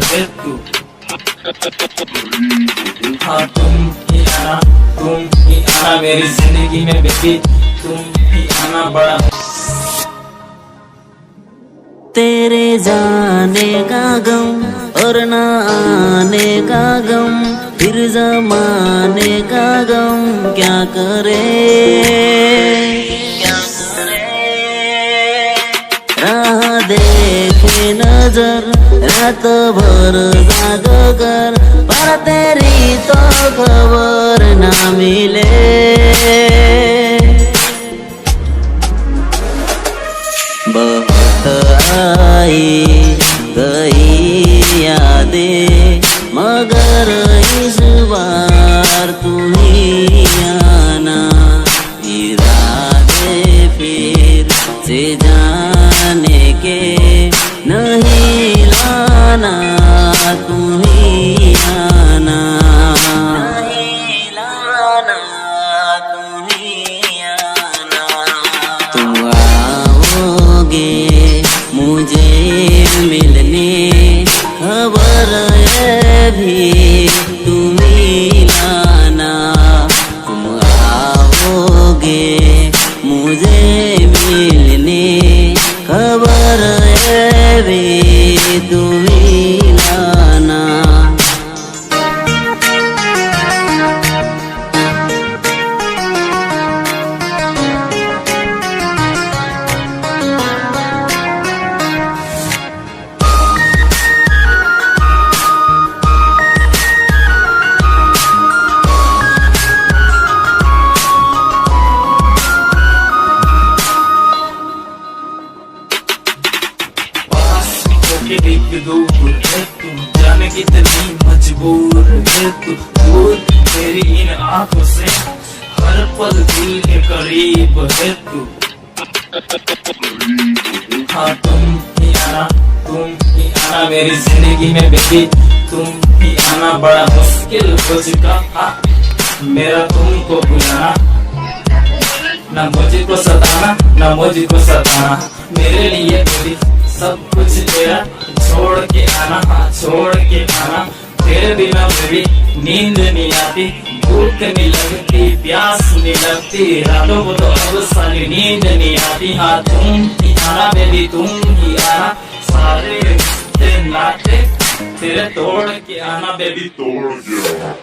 है तू। हाँ तुम ही आना मेरी जिंदगी में बेबी, तुम ही आना बड़ा। तेरे जाने का गम और न आने का गम, फिर जमाने का गम क्या करे, राह देखे नजर रात भर जाग कर, पर तेरी तो खबर ना मिले। बहुत आई गई यादें मगर इस बार तू ही आना, इरादे फिर से जाने के नहीं लाना, तू ही आना, नहीं लाना, तू ही आना। तुम आओगे मुझे मिलने, खबर है भी तुम ही लाना। तुम आओगे मुझे मिलने, खबर है भी तुम ही लाना। एक दूर है तू, जाने कितनी मजबूर है तू, दूर तेरी इन आंखों से हर पल दिल के करीब है तू। हाँ तुम ही आना मेरी जिंदगी में बेबी, तुम ही आना बड़ा मुश्किल हो चुका मेरा तुमको बुलाना, ना मुझको सताना, ना मुझको सताना, मेरे लिए बेबी सब कुछ तेरा, छोड़ के आना, छोड़ के आना। तेरे बिना मेरी नींद नहीं आती, भूख नहीं लगती, प्यास नहीं लगती, रातों को तो अब सारी नींद नहीं आती। हाँ तुम ही आना बेबी, तुम ही आना, सारे रिश्ते नाते तेरे तोड़ के आना बेबी, तोड़ के आना।